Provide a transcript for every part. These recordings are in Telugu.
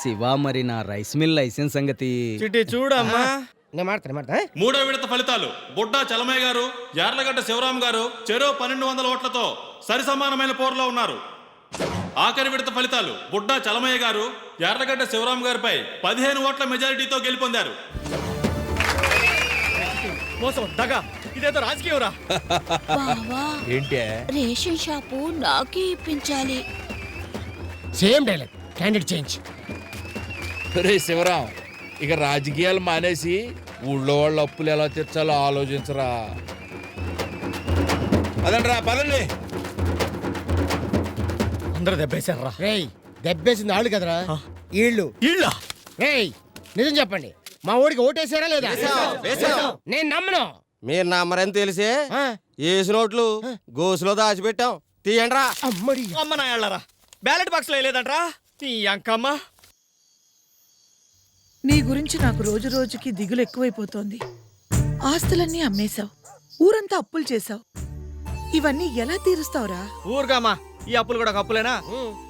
శివ, మరి నా రైస్ మిల్ లైసెన్స్ సంగతి చిట్టి చూడమ్మా. నేను మాడతా మూడో విడత ఫలితాలు బుడ్డా చలమయ్య గారు, యార్లగడ్డ శివరాం గారు చెరో 1200 ఓట్లతో సరి సమానమైన పోరులో ఉన్నారు. ఆఖరి విడత ఫలితాలు బుడ్డా చలమయ్య గారు యార్లగడ్డ శివరాం గారిపై 15 ఓట్ల మెజారిటీతో గెలుపొందారు. మోసం దగా, ఇదేదో రాజకీయరా. బావా ఏంటే రేషన్ షాపు నాకే ఇప్పించాలి. Same dialogue, candidate change. రే శివరాం, ఇక రాజకీయాలు మానేసి ఊళ్ళో వాళ్ళ అప్పులు ఎలా తీర్చాలో ఆలోచించరా. పదండి రా, పదండి. అందరూ దెబ్బేశారా? రేయ్, దెబ్బేసింది ఆళ్ళు కదరా ఈళ్ళు. ఇళ్ళ రేయ్, నిజం చెప్పండి, మా ఊరికి ఓటేసారా లేదా? నేను నమ్మను. మీరు నమ్మరని తెలిసే ఆ, ఏసు నోట్లు గోసులో దాచిపెట్టాం. తీయండ్రా. అమ్మడి. అమ్మ నా ఏళ్ళరా, బ్యాలెట్ బాక్స్ లో లేదంట్రా. నీ అంకమ్మ. నీ గురించి నాకు రోజు రోజుకి దిగులు ఎక్కువైపోతోంది. ఆస్తులన్నీ అమ్మేశావు, ఊరంతా అప్పులు చేశావు. ఇవన్నీ ఎలా తీరుస్తావురా? ఊరుగామా, ఈ అప్పులు కూడా ఒక అప్పులేనా?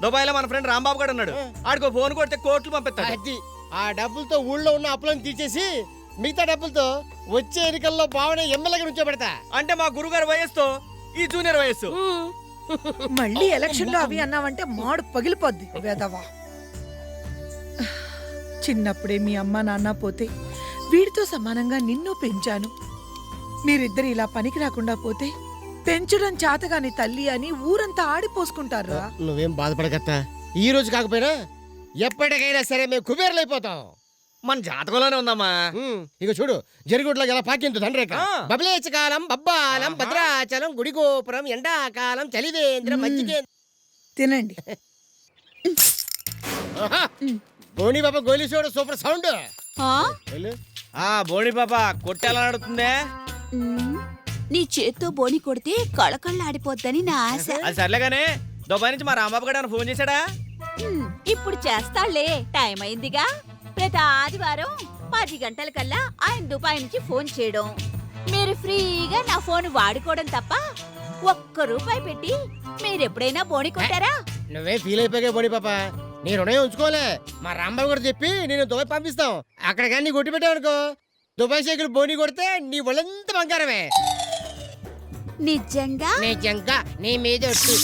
దుబాయ్లో మన ఫ్రెండ్ రాంబాబు గారు ఉన్నాడు. ఆడికో ఫోన్ కొడితే కోట్లు పంపిస్తాడు. అది ఆ డబ్బులతో ఊళ్ళో ఉన్న అప్పులను తీసేసి మిగతా డబ్బులతో వచ్చే ఎన్నికల్లో బావనే ఎమ్మెల్యేగా నుంచోబెడతా. అంటే మా గురుగారు వయస్సు ఈ జూనియర్ వయస్సు. మళ్ళీ ఎలక్షన్ లో అవి అన్నావంటే మాడు పగిలిపోద్ది వేదవా. చిన్నప్పుడే మీ అమ్మ నాన్న పోతే వీడితో సమానంగా నిన్ను పెంచాను. మీరిద్దరు ఇలా పనికి రాకుండా పోతే పెంచడం చేతగాని తల్లి అని ఊరంతా ఆడిపోసుకుంటారా? నువ్వేం బాధపడకత్తా, ఈ రోజు కాకపోయినా ఎప్పటికైనా సరే మేము కుబేర్లైపోతాం. మన జాతకంలోనే ఉందమ్మా. ఇక చూడు, జరుగుట్లో ఎలా పాకింది దండ్రేక. ఆ. బబలేచకాలం, బబ్బాలం, భద్రాచలం, గుడిగోపురం, ఎండాకాలం, చలివేంద్రం, మజ్జిగే. తినండి. గోని బాబా గోలీ చూడు, సూపర్ సౌండ్. ఆ? ఆ బోడి పాప కొట్టేలా నడుతుందే. నీ చేత్తో బోని కొడితే కళకళ్ళాడిపోద్దని నా ఆశ. అది సర్లేగానే, దుబాయ్ నుంచి మా రాంబాబు గారు ఫోన్ చేశాడా? ఇప్పుడు చేస్తాళ్లే, టైం అయిందిగా. ప్రతి ఆదివారం 10 గంటలకల్లా ఆయన దుబాయ్ నుంచి ఫోన్ చేయడం, మీరు ఫ్రీగా నా ఫోన్ వాడుకోవడం తప్ప ₹1 పెట్టి మీరెప్పుడైనా బోని కొట్టారా? నువ్వే ఫీల్ అయిపోయా బోని పాప, నీ రుణం ఉంచుకోలే. మా రాంబాబు కూడా చెప్పి నేను దుబాయ్ పంపిస్తాం. అక్కడ కానీ నీ కొట్టి పెట్టావనుకో, దుబాయ్ సైకిల్ బోని కొడితే నీ ఒళ్ళంతా బంగారమే. నిజంగా? నిజంగా నీ మీద ఒట్టు.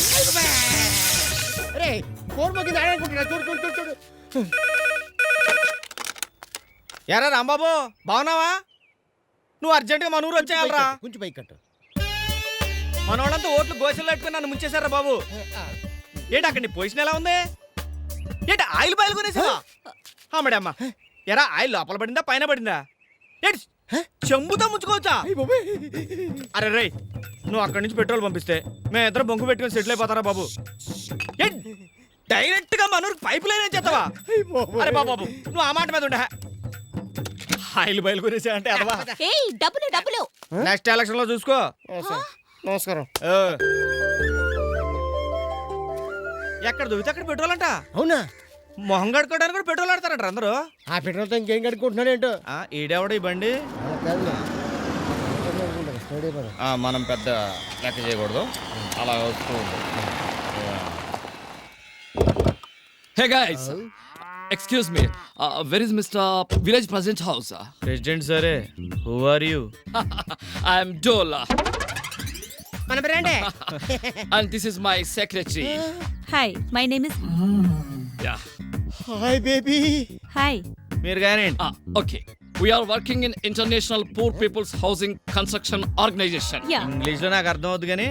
రే, ఫోన్ మొక్కింది ఆడనుకుంటున్నా. చూడు చూడు చూడు చూడు. ఎరా రాంబాబు, బాగున్నావా? నువ్వు అర్జెంటుగా మన ఊరు వచ్చేయాలరా. కొంచెం పైకి కట్టు. మన వాళ్ళంతా ఓట్లు గోసలు పెట్టుకుని నన్ను ముంచేశారా బాబు. ఏంటి అక్కడ నీ పొజిషన్ ఎలా ఉంది? ఏంటి ఆయిల్ బాయిల్ కొనేసావా? అమ్మడే అమ్మ, ఎరా ఆయిల్ లోపల పడిందా పైన పడిందా? ఏంటి చెంబుతో ముంచుకోవచ్చా? అరే రేయ్, నువ్వు అక్కడి నుంచి పెట్రోల్ పంపిస్తే మేము ఇద్దరు బొంగు పెట్టుకుని సెటిల్ అయిపోతారా బాబు. డైరెక్ట్ గా మనూరికి పైప్ లైన్ చేస్తావా? అరే బాబు, నువ్వు ఆ మాట మీద ఉండే. ఆయిల్ బయలు కొనేసా అంటే అదవా. ఏయ్, డబ్బులు డబ్బులు. నెక్స్ట్ ఎలక్షన్ లో చూసుకో. నమస్కారం. ఎక్కడ దొరికితే అక్కడ పెట్రోల్ అంట. అవునా? మొహం కడుకోవడానికి కూడా పెట్రోల్ ఆడతారంట అందరూ. ఆ పెట్రోల్తో ఇంకేం కడుక్కుంటున్నాడు ఏంటో. ఈడెవడ ఈ బండి? మనం పెద్ద లెక్క చేయకూడదు, అలా వస్తూ ఉంటుంది. Hey guys, excuse me. Where is Mr. Village President House? President సరే, who are you? I am Dola, మన బ్రాండే. and this is my secretary. Hi, my name is. Yeah. Hi baby. Hi. మీరు కానీ Okay. We are working in International Poor People's Housing Construction Organization. Yeah. English లో నాకు అర్థం అవుతుంది కానీ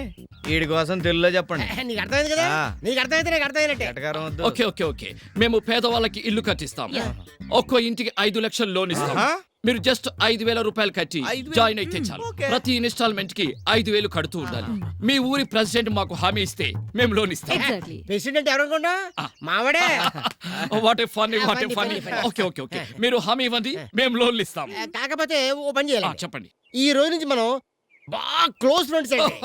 వీడి కోసం తెలుగులో చెప్పండి. నీకు అర్థమైంది కదా? నీకు అర్థమైతే నాకు అర్థమైనట్టే. ఎటకారం వద్దు. Okay. మేము పేదవాళ్ళకి ఇల్లు కట్టిస్తాం. ఒక్కో ఇంటికి 5 లక్షలు లోన్ ఇస్తాం. మీరు జస్ట్ 5,000 రూపాయలు కట్టి 5,000? జాయిన్ అయితే చాలు. Okay. ప్రతి ఇన్స్టాల్మెంట్ కి 5,000 కడుతూ ఉండాలి. మీ ఊరి ప్రెసిడెంట్ మాకు హామీ ఇస్తే మేము లోన్ ఇస్తాం. ఎగ్జాక్ట్లీ. ప్రెసిడెంట్ ఎవరనుకున్నా? మావాడే. What a funny. funny. Okay. మీరు హామీ ఇవ్వండి, మేము లోన్లు ఇస్తాం. కాకపోతే ఓ పని చేయాలి. చెప్పండి. ఈ రోజు నుంచి మనం బాగా క్లోజ్ ఫ్రెండ్స్ అండి.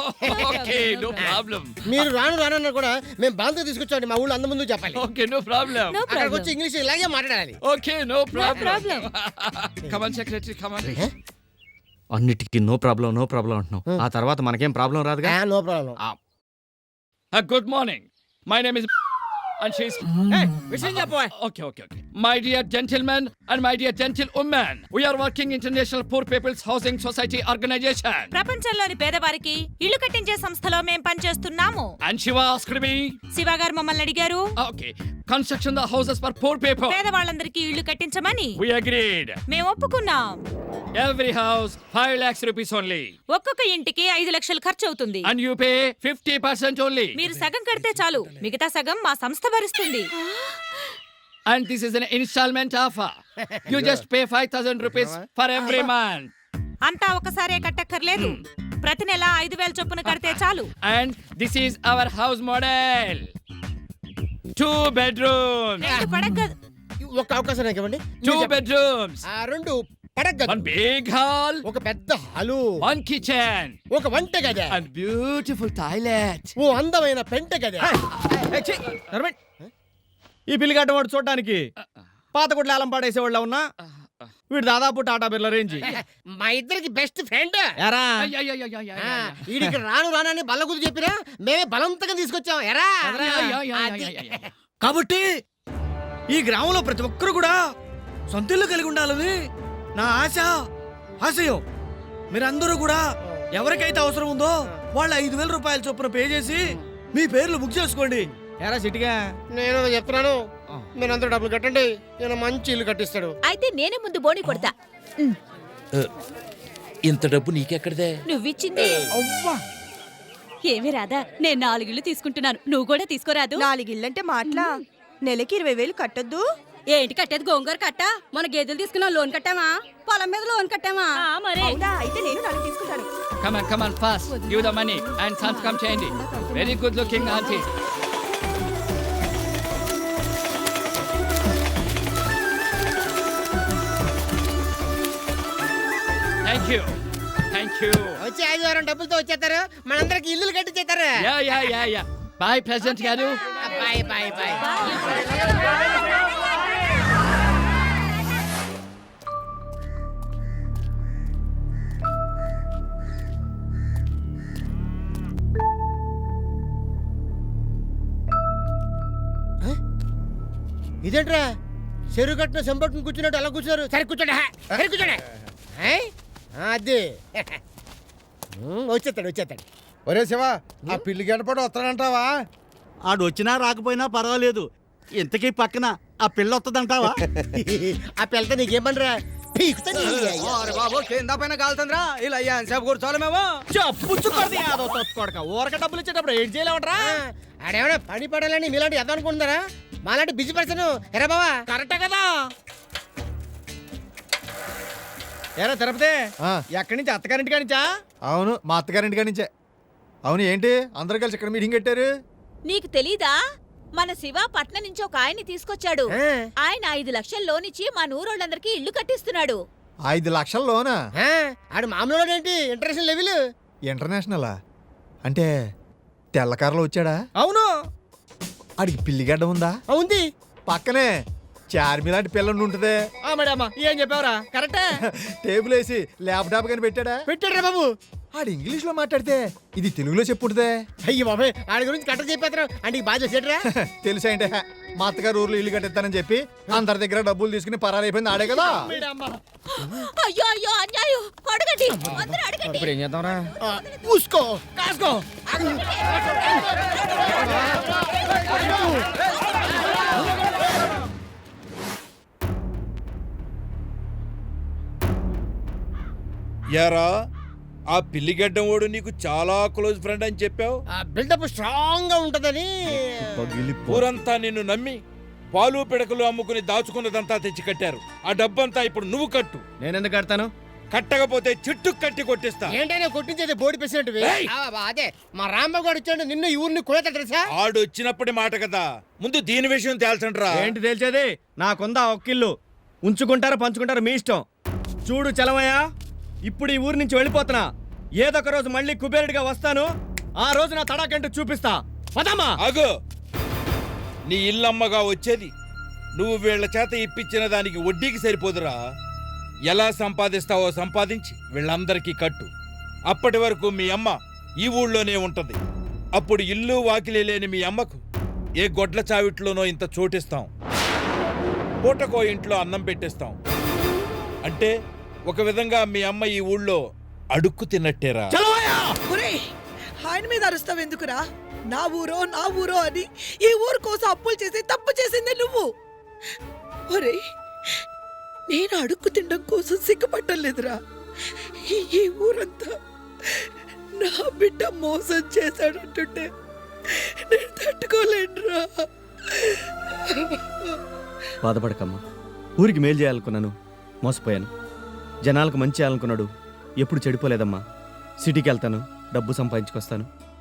Okay, no problem. మీరు రాను కూడా మేము బాగా తీసుకొచ్చాండి మా ఊళ్ళో అందరి ముందు చెప్పాలి. Okay, no problem. అక్కడికి వచ్చి ఇంగ్లీష్ ఇలాగే మాట్లాడాలి. Okay, no problem. Come on secretary, come on. అన్నిటికీ నో ప్రాబ్లం అంటున్నావు. ఆ తర్వాత మనకేం ప్రాబ్లం రాదుగా. No problem. Good morning. My name is and she's విషయం చెప్పు okay. My dear gentlemen and my dear gentlewomen, we are working International Poor People's Housing Society Organization. ప్రపంచంలోని పేదవారికి ఇల్లు కట్టించే సంస్థలో మేం పనిచేస్తున్నాము. And Shiva asked me, Shiva గారు మమ్మల్ని అడిగారు okay, construction the houses for poor people. పేదవాళ్ళందరికీ ఇల్లు కట్టించమని. We agreed. మేము ఒప్పుకున్నాం. Every house 5 lakhs rupees only. ఒక్కొక్క ఇంటికి 5 లక్షలు ఖర్చు అవుతుంది. And you pay 50% only. మీరు సగం కడితే చాలు, మిగతా సగం మా సంస్థ భరిస్తుంది. And this is an installment offer. You just pay 5,000 rupees for every month. అంతా ఒకసారే కట్టక్కర్లేదు, ప్రతి నెల 5,000 చొప్పున కడితే చాలు. And this is our house model. 2 bedrooms. 2 పడగ ఒక అవకాశం నాకు ఇవ్వండి. 2 bedrooms. 2 పడగ 1 big hall. ఒక పెద్ద హాలు, 1 kitchen. ఒక వంట గది, And beautiful toilet. ఓ అందమైన పెంట గది. ఈ బిల్లు కట్టవాడు చూడడానికి పాత కొట్లు ఆలం పాడేసేవాళ్ళ ఉన్నా వీడు దాదాపు టాటా బిర్ల రేంజ్. మా ఇద్దరికి బెస్ట్ ఫ్రెండ్. ఎరా Ay, ay, ay, ay, ay, ay, ay. వీడికి రానని బల్ల కుది చెప్పినా మేమే బలవంతంగా తీసుకొచ్చాం. ఎరా Ay, ay, ay, ay, ay, ay. కాబట్టి ఈ గ్రామంలో ప్రతి ఒక్కరు కూడా సొంత ఇల్లు కలిగి ఉండాలని నా ఆశ ఆశయం. మీరందరూ కూడా ఎవరికైతే అవసరం ఉందో వాళ్ళ 5,000 రూపాయల చొప్పున పే చేసి మీ పేర్లు బుక్ చేసుకోండి. ఎరా సిటిగా నేను చెప్తున్నాను, మీరందరూ డబ్బులు కట్టండి, నేను మంచి ఇల్లు కట్టిస్తాడు. అయితే నేనే ముందు బోని కొడతా. ఇంత డబ్బు నీకెక్కడిదే? నువ్విచ్చింది. ఏమి రాదా, నేను 4 ఇల్లు తీసుకుంటున్నాను, నువ్వు కూడా తీసుకోరాదు? 4 ఇల్లంటే మాటలా? నెలకి 20,000 కట్టొద్దు? ఏంటి కట్టేది? గోంగూర కట్ట? మన గేదెలు తీసుకున్నా లోన్ కట్టామా? పొలం మీద లోన్ కట్టామా? మరే అవునా? అయితే నేను 4 తీసుకుంటాను. Come on, fast. Give the money and సంతకం చేయండి. Very good looking auntie. Thank you. వచ్చి 5,000 డబ్బులతో వచ్చేస్తారు, మనందరికి ఇల్లు కట్టించేస్తారు. Yeah. Bye, President గారు. Bye bye bye. ఇదేంట్రా చెరువు కట్టిన సంపట్టును కూర్చున్నట్టు అలా కూర్చున్నారు. సరే కూర్చోండి, సరే కూర్చోండి. అది వచ్చేస్తాడు. ఒరే శివ, ఆ పిల్లి గడపడు వస్తాడంటావా? ఆడు వచ్చినా రాకపోయినా పర్వాలేదు, ఇంతకీ పక్కన ఆ పిల్ల వస్తుందంటావా? ఆ పిల్లతో నీకేం పనిరా? బాబు కింద పైన కాలుతుందిరా, ఇలా సేపు కూర్చోవాలి మేము. ఊరక డబ్బులు ఇచ్చేటప్పుడు ఏం చేయలేవట్రా? ఆడేమన్నా పని పడాలని మీలాంటి ఎద అనుకుంటున్నారా? మాలాంటి బిజీ పర్సన్. ఎరా బావా, కరెక్టే కదా. ఎరా తిరుపతి, ఎక్కడి నుంచి? అత్తగారింటి కానించా? అవును, మా అత్తగారింటి నుంచే. అవును, ఏంటి అందరూ కలిసి ఇక్కడ మీటింగ్ పెట్టారు? నీకు తెలీదా? మన శివ పట్నం నుంచి ఒక ఆయన్ని తీసుకొచ్చాడు. ఆయన 5 లక్షలు లోన్ ఇచ్చి మా నూరోళ్ళందరికీ ఇల్లు కట్టిస్తున్నాడు. 5 లక్షల లోనా? ఆడు మామూలు ఏంటి, ఇంటర్నేషనల్ లెవెల్. ఇంటర్నేషనలా? అంటే తెల్లకారులో వచ్చాడా? అవును. ఆడికి పిల్లిగడ్డ ఉందా? ఉంది పక్కనే చార్మి లాంటి పిల్లని ఉంటదే. మేడమ్మా ఏం చెప్పావురా? కరెక్టే. టేబుల్ వేసి ల్యాప్టాప్ కానీ పెట్టాడా? పెట్టాడు బాబు. ఆడు ఇంగ్లీష్ లో మాట్లాడితే ఇది తెలుగులో చెప్పుంటదే. అయ్యి బాబాయ్, ఆడి గురించి కట్ట చెప్పేస్తారు అంటే బాగా చేసేట్రా. తెలుసా అంటే మా అత్తగారు ఊర్లో ఇల్లు కట్టిస్తానని చెప్పి అందరి దగ్గర డబ్బులు తీసుకుని పరారైపోయింది ఆడే కదా. అయ్యో అన్యాయం. అడగండి, అందరూ అడగండి. ఇప్పుడు ఏం చేద్దాంరా? మూసుకో, కాసుకో. యారా, ఆ పిల్లిగడ్డం ఓడు నీకు చాలా క్లోజ్ ఫ్రెండ్ అని చెప్పావు. బిల్డప్ స్ట్రాంగ్ గా ఉంటదని ఊరంతా నిన్ను నమ్మి పాలు పిడకలు అమ్ముకుని దాచుకున్నదంతా తెచ్చి కట్టారు. ఆ డబ్బంతా ఇప్పుడు నువ్వు కట్టు. నేనెందుకు కడతాను? కట్టకపోతే చెట్టు కట్టి కొట్టిస్తా. ఏంటనే కొట్టించేది బోడి పెసినట్టు. అదే మా రాంబాబు గారు వచ్చాడు నిన్ను ఈ ఊరిని కొడతా తెలుసా? ఆడు వచ్చినప్పటి మాట కదా, ముందు దీని విషయం తేల్చండ్రా. ఏంటి తేల్చేది? నాకుందా ఒక్కిల్లు, ఉంచుకుంటారా పంచుకుంటారా మీ ఇష్టం. చూడు చలమయ్య, ఇప్పుడు ఈ ఊరి నుంచి వెళ్ళిపోతున్నా. ఏదొక రోజు మళ్ళీ కుబేరుడిగా వస్తాను. ఆ రోజు నా తడాకంటూ చూపిస్తా. పదమ్మా. ఆగు. నీ ఇల్లమ్మగా వచ్చేది నువ్వు వీళ్ల చేత ఇప్పించిన దానికి వడ్డీకి సరిపోదురా. ఎలా సంపాదిస్తావో సంపాదించి వీళ్ళందరికీ కట్టు. అప్పటి వరకు మీ అమ్మ ఈ ఊళ్ళోనే ఉంటది. అప్పుడు ఇల్లు వాకిలి లేని మీ అమ్మకు ఏ గొడ్ల చావిట్లోనో ఇంత చోటిస్తాం, పూటకో ఇంట్లో అన్నం పెట్టేస్తాం. అంటే ఒక విధంగా మీ అమ్మ ఈ ఊళ్ళో అడుక్కు తిన్నట్టేరా? ఒరేయ్, ఆయన మీద అరుస్తావు ఎందుకురా? నా ఊరో అని ఈ ఊరు కోసం అప్పులు చేసి తప్పు చేసింది నువ్వు. ఒరేయ్, నేను అడుక్కు తినడం కోసం సిగ్గుపట్టలేదురా. ఈ ఊరంతా నా బిడ్డ మోసం చేశాడంటుంటే నేను తట్టుకోలేనురా. బాధపడకమ్మా. ఊరికి మేలు చేయాలనుకున్నాను, మోసపోయాను. జనాలకు మంచి చేయాలనుకున్నాడు, ఎప్పుడు చెడిపోలేదమ్మా. సిటీకి వెళ్తాను, డబ్బు సంపాదించుకొస్తాను.